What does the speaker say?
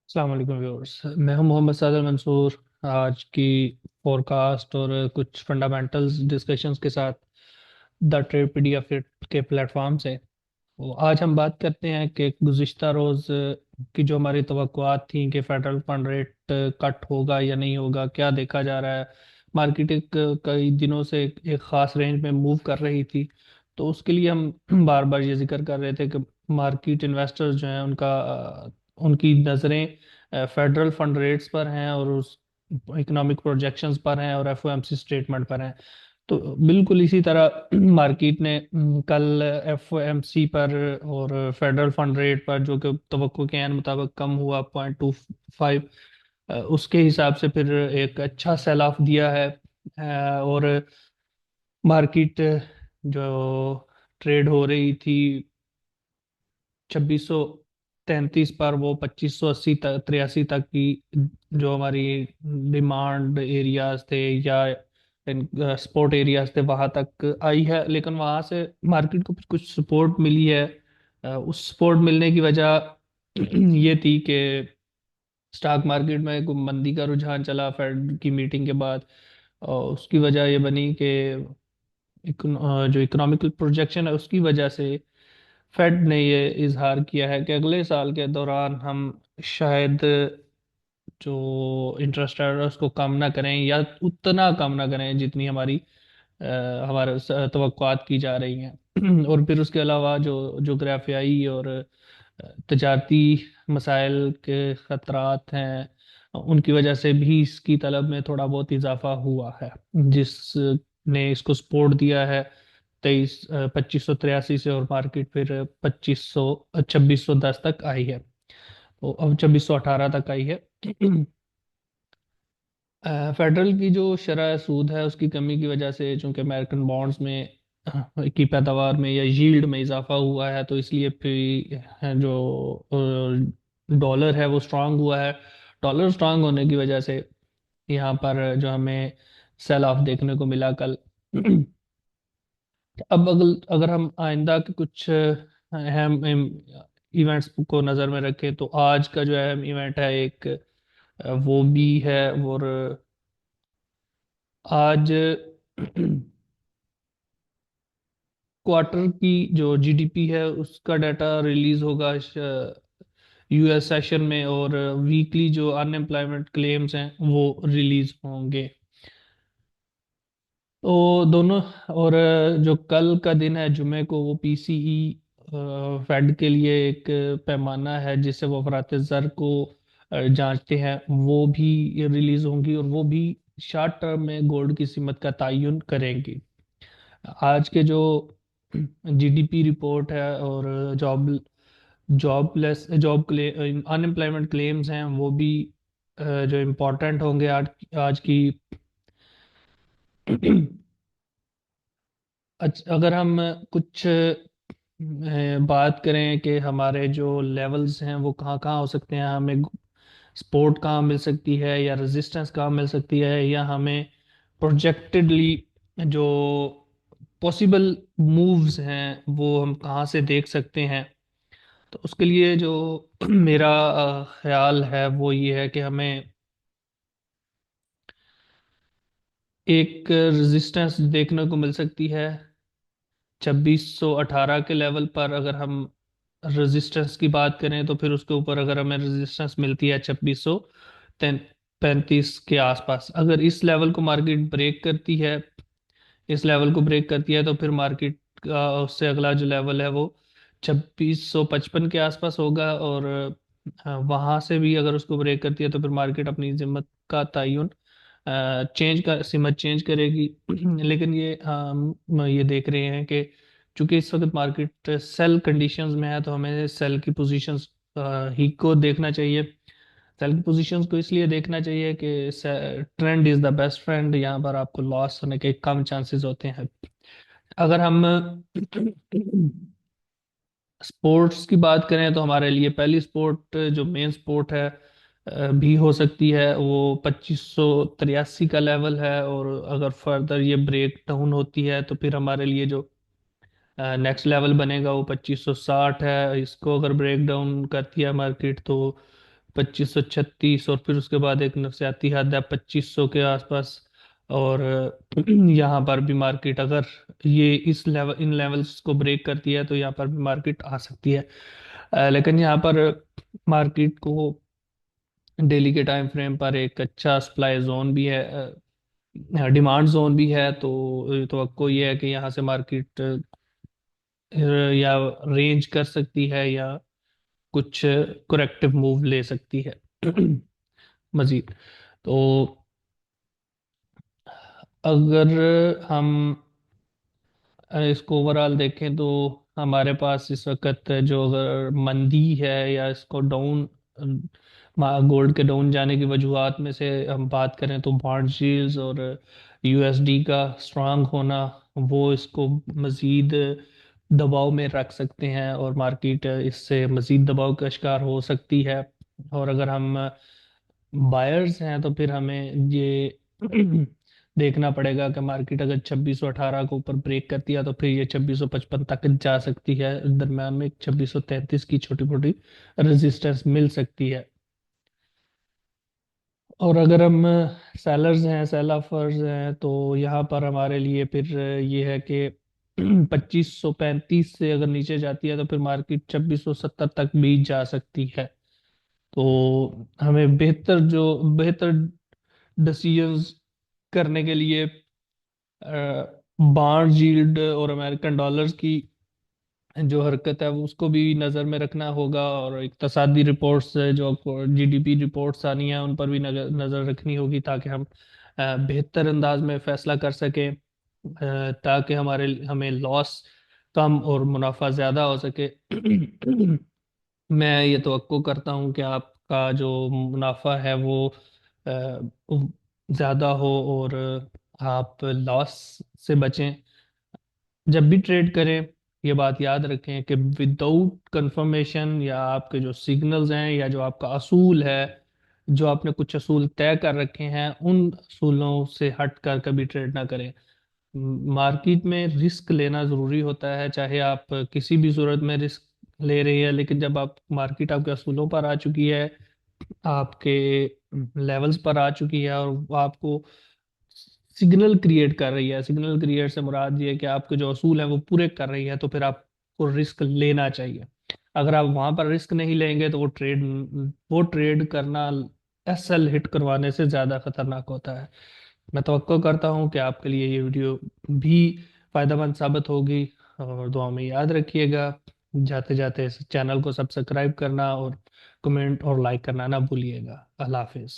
अस्सलाम वालेकुम व्यूअर्स। मैं हूं मोहम्मद सादर मंसूर। आज की फोरकास्ट और कुछ फंडामेंटल्स डिस्कशंस के साथ द ट्रेड पीडीएफ के प्लेटफॉर्म से तो आज हम बात करते हैं कि गुज़िश्ता रोज़ की जो हमारी तवक्कुआत थी कि फेडरल फंड रेट कट होगा या नहीं होगा, क्या देखा जा रहा है। मार्केट कई दिनों से एक ख़ास रेंज में मूव कर रही थी। तो उसके लिए हम बार बार ये जिक्र कर रहे थे कि मार्केट इन्वेस्टर्स जो हैं उनकी नज़रें फेडरल फंड रेट्स पर हैं और उस इकोनॉमिक प्रोजेक्शंस पर हैं और एफओएमसी स्टेटमेंट पर हैं। तो बिल्कुल इसी तरह मार्केट ने कल एफओएमसी पर और फेडरल फंड रेट पर, जो कि तवक्को के मुताबिक कम हुआ 0.25, उसके हिसाब से फिर एक अच्छा सेल ऑफ दिया है। और मार्केट जो ट्रेड हो रही थी 2633 पर, वो 2580 तक 83 तक की जो हमारी डिमांड एरियाज थे या स्पोर्ट एरियाज थे वहां तक आई है। लेकिन वहां से मार्केट को कुछ सपोर्ट मिली है। उस सपोर्ट मिलने की वजह ये थी कि स्टॉक मार्केट में एक मंदी का रुझान चला फेड की मीटिंग के बाद। और उसकी वजह ये बनी कि जो इकोनॉमिकल प्रोजेक्शन है उसकी वजह से फेड ने ये इजहार किया है कि अगले साल के दौरान हम शायद जो इंटरेस्ट रेट है उसको कम ना करें या उतना कम ना करें जितनी अ, हमारे तवक्कुआत की जा रही हैं। और फिर उसके अलावा जो जोग्राफियाई और तजारती मसाइल के खतरात हैं, उनकी वजह से भी इसकी तलब में थोड़ा बहुत इजाफा हुआ है, जिसने इसको सपोर्ट दिया है 2583 से। और मार्केट फिर 2610 तक आई है। तो अब 2618 तक आई है। फेडरल की जो शरह सूद है उसकी कमी की वजह से, चूंकि अमेरिकन बॉन्ड्स में की पैदावार में या यील्ड में इजाफा हुआ है, तो इसलिए फिर जो डॉलर है वो स्ट्रांग हुआ है। डॉलर स्ट्रांग होने की वजह से यहाँ पर जो हमें सेल ऑफ देखने को मिला कल। अब अगर हम आइंदा के कुछ अहम इवेंट्स को नज़र में रखें, तो आज का जो अहम इवेंट है एक, वो भी है। और आज क्वार्टर की जो जीडीपी है उसका डाटा रिलीज होगा यूएस सेशन में। और वीकली जो अनएम्प्लॉयमेंट क्लेम्स हैं वो रिलीज होंगे। तो दोनों, और जो कल का दिन है जुमे को, वो पीसीई फेड के लिए एक पैमाना है जिससे वो अफरात ज़र को जांचते हैं, वो भी रिलीज होंगी। और वो भी शॉर्ट टर्म में गोल्ड की कीमत का तयन करेंगी। आज के जो जीडीपी रिपोर्ट है और जॉब अनएम्प्लॉयमेंट क्लेम्स हैं वो भी जो इम्पोर्टेंट होंगे आज की। अगर हम कुछ बात करें कि हमारे जो लेवल्स हैं वो कहाँ कहाँ हो सकते हैं, हमें सपोर्ट कहाँ मिल सकती है या रेजिस्टेंस कहाँ मिल सकती है, या हमें प्रोजेक्टेडली जो पॉसिबल मूव्स हैं वो हम कहाँ से देख सकते हैं। तो उसके लिए जो मेरा ख्याल है वो ये है कि हमें एक रेजिस्टेंस देखने को मिल सकती है 2618 के लेवल पर। अगर हम रेजिस्टेंस की बात करें तो फिर उसके ऊपर अगर हमें रेजिस्टेंस मिलती है 2635 के आसपास, अगर इस लेवल को मार्केट ब्रेक करती है, इस लेवल को ब्रेक करती है, तो फिर मार्केट का उससे अगला जो लेवल है वो 2655 के आसपास होगा। और वहां से भी अगर उसको ब्रेक करती है तो फिर मार्केट अपनी जिम्मत का तयन सिमत चेंज करेगी। लेकिन ये हम ये देख रहे हैं कि चूंकि इस वक्त मार्केट सेल कंडीशंस में है, तो हमें सेल की पोजीशंस ही को देखना चाहिए। सेल की पोजीशंस को इसलिए देखना चाहिए कि trend is the best friend, यहाँ पर आपको लॉस होने के कम चांसेस होते हैं। अगर हम स्पोर्ट्स की बात करें तो हमारे लिए पहली स्पोर्ट जो मेन स्पोर्ट है भी हो सकती है, वो 2583 का लेवल है। और अगर फर्दर ये ब्रेक डाउन होती है तो फिर हमारे लिए जो नेक्स्ट लेवल बनेगा वो 2560 है। इसको अगर ब्रेक डाउन करती है मार्केट तो 2536, और फिर उसके बाद एक नफसियाती हद है 2500 के आसपास। और यहाँ पर भी मार्केट अगर ये इस लेवल इन लेवल्स को ब्रेक करती है तो यहाँ पर भी मार्केट आ सकती है। लेकिन यहाँ पर मार्केट को डेली के टाइम फ्रेम पर एक अच्छा सप्लाई जोन भी है, डिमांड जोन भी है। तो आपको ये है कि यहाँ से मार्केट या रेंज कर सकती है या कुछ करेक्टिव मूव ले सकती है मजीद। तो अगर हम इसको ओवरऑल देखें तो हमारे पास इस वक्त जो अगर मंदी है या इसको डाउन गोल्ड के डाउन जाने की वजूहात में से हम बात करें तो बॉन्ड यील्ड्स और यूएसडी का स्ट्रांग होना, वो इसको मजीद दबाव में रख सकते हैं और मार्केट इससे मजीद दबाव का शिकार हो सकती है। और अगर हम बायर्स हैं तो फिर हमें ये देखना पड़ेगा कि मार्केट अगर 2618 को ऊपर ब्रेक करती है तो फिर ये 2655 तक जा सकती है। दरम्यान में 2633 की छोटी मोटी रेजिस्टेंस मिल सकती है। और अगर हम सेलर्स हैं, सेलाफर्स हैं, तो यहाँ पर हमारे लिए फिर ये है कि 2535 से अगर नीचे जाती है तो फिर मार्केट 2670 तक भी जा सकती है। तो हमें बेहतर डिसीजंस करने के लिए बॉन्ड यील्ड और अमेरिकन डॉलर्स की जो हरकत है वो उसको भी नज़र में रखना होगा, और इकतसादी रिपोर्ट्स जो जीडीपी रिपोर्ट्स आनी है उन पर भी नज़र रखनी होगी, ताकि हम बेहतर अंदाज में फैसला कर सकें, ताकि हमें लॉस कम और मुनाफा ज़्यादा हो सके। मैं ये तवक्को करता हूँ कि आपका जो मुनाफा है वो ज़्यादा हो और आप लॉस से बचें। जब भी ट्रेड करें ये बात याद रखें कि विदाउट कंफर्मेशन या आपके जो सिग्नल्स हैं या जो आपका असूल है, जो आपने कुछ असूल तय कर रखे हैं, उन असूलों से हट कर कभी ट्रेड ना करें। मार्केट में रिस्क लेना ज़रूरी होता है, चाहे आप किसी भी सूरत में रिस्क ले रहे हैं, लेकिन जब आप मार्केट आपके असूलों पर आ चुकी है, आपके लेवल्स पर आ चुकी है, और वो आपको सिग्नल क्रिएट कर रही है, सिग्नल क्रिएट से मुराद ये है कि आपके जो असूल है वो पूरे कर रही है, तो फिर आपको रिस्क लेना चाहिए। अगर आप वहां पर रिस्क नहीं लेंगे तो वो ट्रेड करना एसएल हिट करवाने से ज्यादा खतरनाक होता है। मैं तवक्को करता हूँ कि आपके लिए ये वीडियो भी फायदेमंद साबित होगी, और दुआ में याद रखिएगा। जाते जाते इस चैनल को सब्सक्राइब करना और कमेंट और लाइक करना ना भूलिएगा। अल्लाह हाफिज।